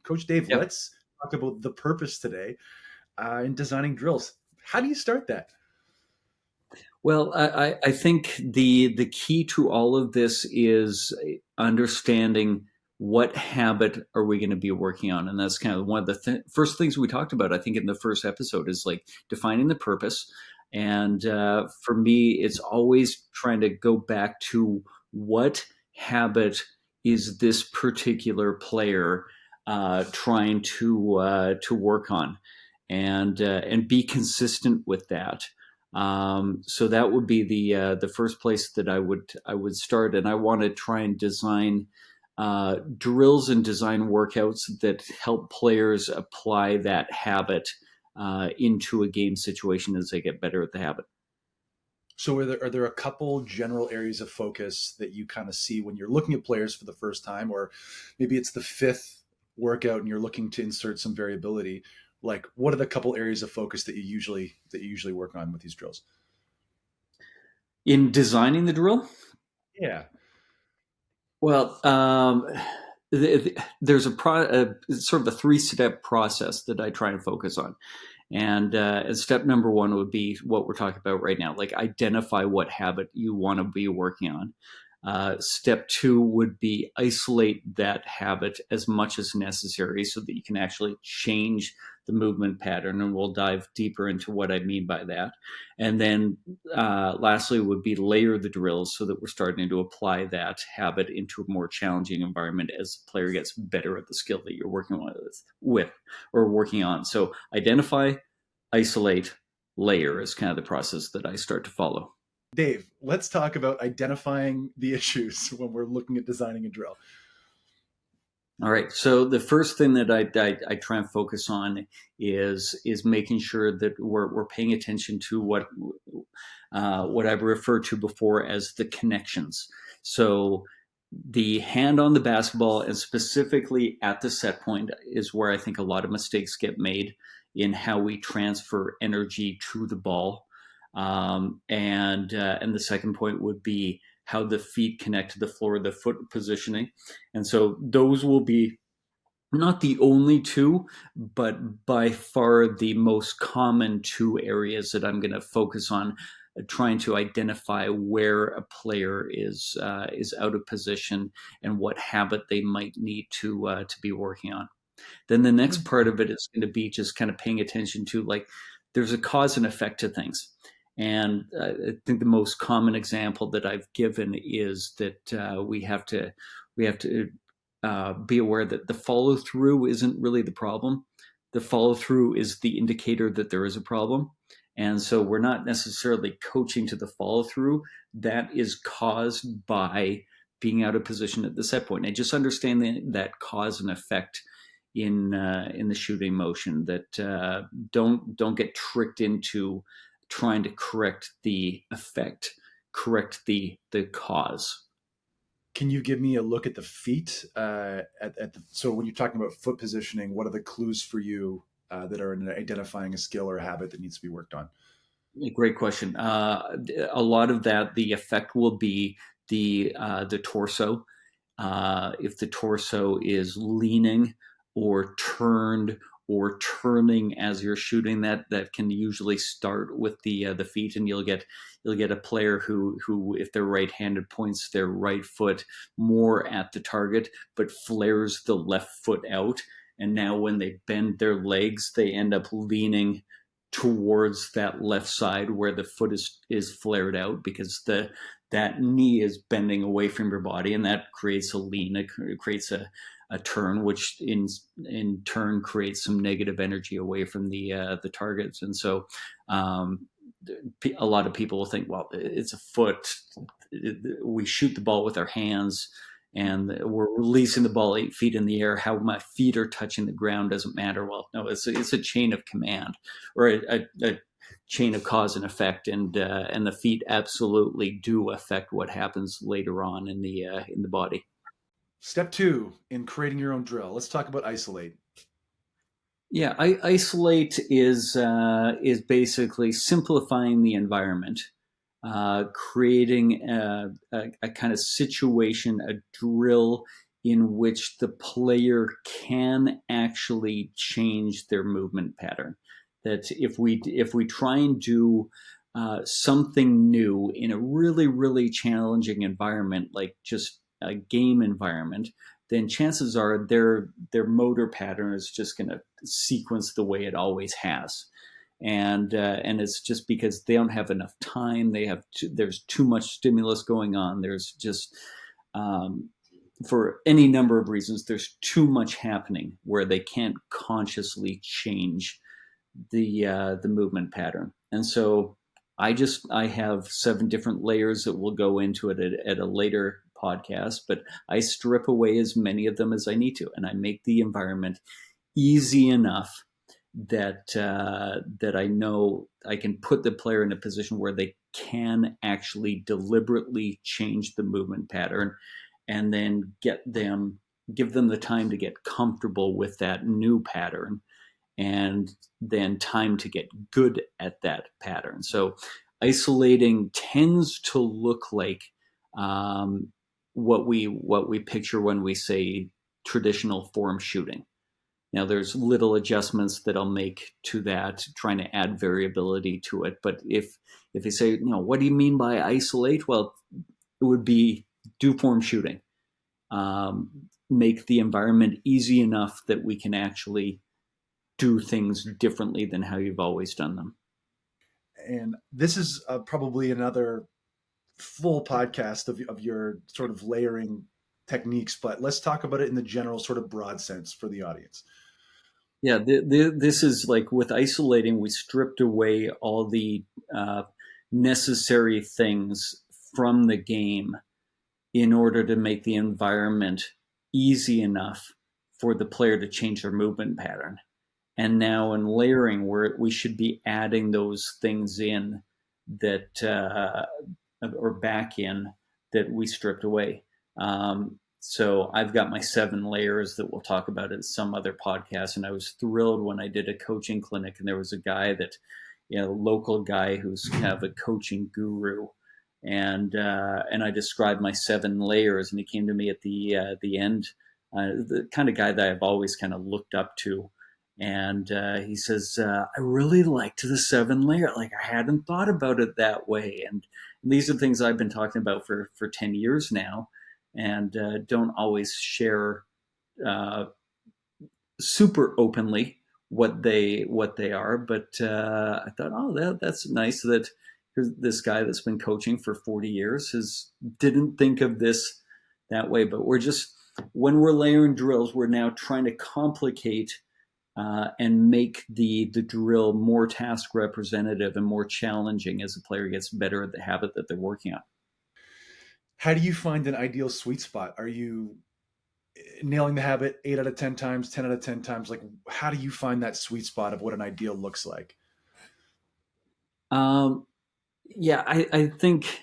Coach Dave, Yep. let's talk about the purpose today in designing drills. How do you start that? Well, I think the key to all of this is understanding what habit are we going to be working on, and that's kind of one of the first things we talked about. I think in the first episode is like defining the purpose, and for me, it's always trying to go back to what habit is this particular player trying to work on, and be consistent with that. So that would be the first place that I would start, and I want to try and design drills and design workouts that help players apply that habit into a game situation as they get better at the habit. So, are there a couple general areas of focus that you kind of see when you're looking at players for the first time, or maybe it's the fifth workout and you're looking to insert some variability? Like, what are the couple areas of focus that you usually work on with these drills? In designing the drill, Yeah. well, there's sort of a three-step process that I try and focus on. And step number one would be what we're talking about right now, like identify what habit you want to be working on. Step two would be isolate that habit as much as necessary so that you can actually change the movement pattern. And we'll dive deeper into what I mean by that. And then lastly would be layer the drills so that we're starting to apply that habit into a more challenging environment as the player gets better at the skill that you're working with or working on. So identify, isolate, layer is kind of the process that I start to follow. Dave, let's talk about identifying the issues when we're looking at designing a drill. All right. So the first thing that I try and focus on is making sure that we're paying attention to what I've referred to before as the connections. So the hand on the basketball and specifically at the set point is where I think a lot of mistakes get made in how we transfer energy to the ball. And the second point would be how the feet connect to the floor, the foot positioning. And so those will be not the only two, but by far the most common two areas that I'm going to focus on, trying to identify where a player is out of position and what habit they might need to be working on. Then the next part of it is going to be just kind of paying attention to, like, there's a cause and effect to things. And I think the most common example that I've given is that we have to be aware that the follow through isn't really the problem. The follow through is the indicator that there is a problem. And so we're not necessarily coaching to the follow through. That is caused by being out of position at the set point. And just understand that cause and effect in the shooting motion. That don't get tricked into trying to correct the effect, correct the cause. Can you give me a look at the feet? So when you're talking about foot positioning, what are the clues for you that are in identifying a skill or a habit that needs to be worked on? Great question. A lot of that, the effect will be the torso. If the torso is leaning or turned or turning as you're shooting, that can usually start with the feet, and you'll get a player who if they're right-handed points their right foot more at the target, but flares the left foot out. And now when they bend their legs, they end up leaning towards that left side where the foot is flared out because that knee is bending away from your body, and that creates a lean. It creates a turn, which in turn creates some negative energy away from the targets. And so a lot of people will think, well, it's a foot. We shoot the ball with our hands and we're releasing the ball 8 feet in the air. How my feet are touching the ground doesn't matter. Well, no, it's a chain of command, or a chain of cause and effect, and the feet absolutely do affect what happens later on in the body. Step two in creating your own drill. Let's talk about isolate. Yeah, isolate is basically simplifying the environment, creating a kind of situation, a drill in which the player can actually change their movement pattern. That if we try and do something new in a really, really challenging environment, like just a game environment, then chances are their motor pattern is just going to sequence the way it always has. And it's just because they don't have enough time. There's too much stimulus going on. There's just for any number of reasons, there's too much happening where they can't consciously change the movement pattern. And so I have 7 different layers that will go into it at a later podcast, but I strip away as many of them as I need to, and I make the environment easy enough that I know I can put the player in a position where they can actually deliberately change the movement pattern, and then give them the time to get comfortable with that new pattern, and then time to get good at that pattern. So isolating tends to look like what we picture when we say traditional form shooting. Now, there's little adjustments that I'll make to that, trying to add variability to it. But if they say, what do you mean by isolate? Well, it would be do form shooting. Make the environment easy enough that we can actually do things differently than how you've always done them. And this is probably another full podcast of your sort of layering techniques, but let's talk about it in the general sort of broad sense for the audience. Yeah, this is like with isolating, we stripped away all the necessary things from the game in order to make the environment easy enough for the player to change their movement pattern. And now in layering, we should be adding those things in that or back in that we stripped away. So I've got my 7 layers that we'll talk about in some other podcast. And I was thrilled when I did a coaching clinic, and there was a guy that, local guy who's kind of a coaching guru. And I described my 7 layers, and he came to me at the end, the kind of guy that I've always kind of looked up to. And he says, I really liked the 7 layer. Like, I hadn't thought about it that way. And these are things I've been talking about for 10 years now, and don't always share super openly what they are. But I thought, that's nice that this guy that's been coaching for 40 years didn't think of this that way. But when we're layering drills, we're now trying to complicate and make the drill more task representative and more challenging as the player gets better at the habit that they're working on. How do you find an ideal sweet spot? Are you nailing the habit 8 out of 10 times, 10 out of 10 times? Like, how do you find that sweet spot of what an ideal looks like? Yeah, I think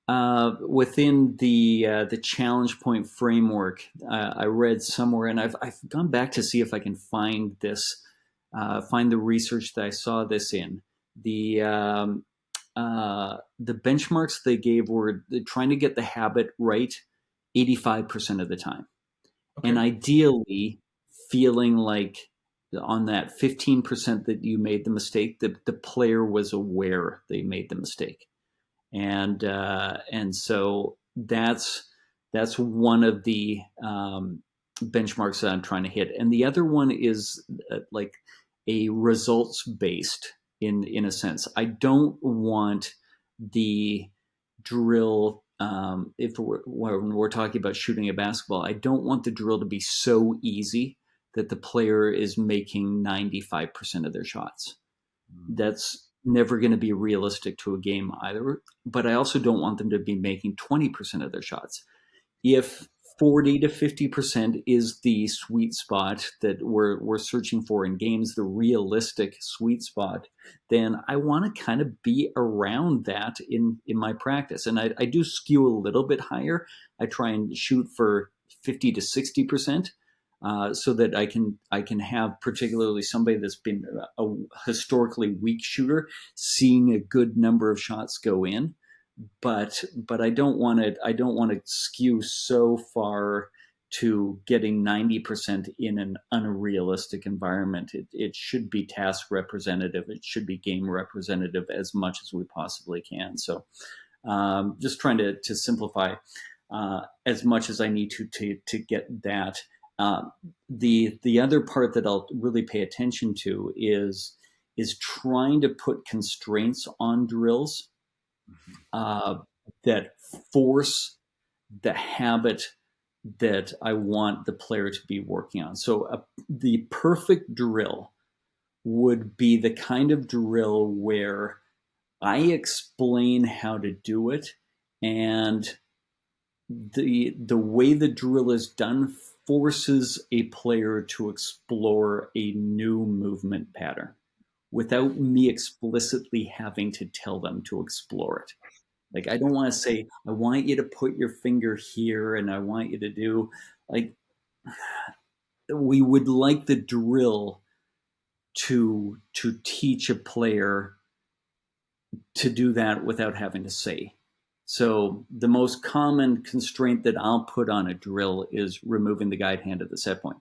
within the challenge point framework, I read somewhere, and I've gone back to see if I can find this, find the research that I saw this in. The benchmarks they gave were trying to get the habit right 85% of the time. Okay. And ideally feeling like on that 15% that you made the mistake, that the player was aware they made the mistake. And so that's one of the benchmarks that I'm trying to hit. And the other one is like a results based in a sense. I don't want the drill, when we're talking about shooting a basketball, I don't want the drill to be so easy that the player is making 95% of their shots. That's never going to be realistic to a game either. But I also don't want them to be making 20% of their shots. If 40 to 50% is the sweet spot that we're searching for in games, the realistic sweet spot, then I want to kind of be around that in my practice. And I do skew a little bit higher. I try and shoot for 50 to 60%. So that I can have particularly somebody that's been a historically weak shooter seeing a good number of shots go in, but I don't want to skew so far to getting 90% in an unrealistic environment. It should be task representative. It should be game representative as much as we possibly can. So just trying to simplify as much as I need to get that. The other part that I'll really pay attention to is trying to put constraints on drills that force the habit that I want the player to be working on. So the perfect drill would be the kind of drill where I explain how to do it, and the way the drill is done forces a player to explore a new movement pattern without me explicitly having to tell them to explore it. Like, I don't want to say, I want you to put your finger here and I want you to do, like, we would like the drill to teach a player to do that without having to say. So the most common constraint that I'll put on a drill is removing the guide hand at the set point.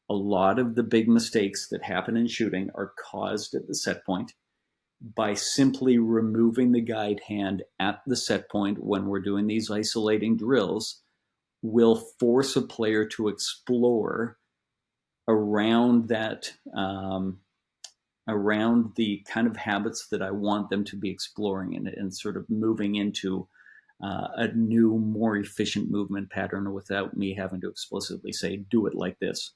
A lot of the big mistakes that happen in shooting are caused at the set point by simply removing the guide hand at the set point. When we're doing these isolating drills, will force a player to explore around that, around the kind of habits that I want them to be exploring, and sort of moving into a new, more efficient movement pattern without me having to explicitly say, do it like this.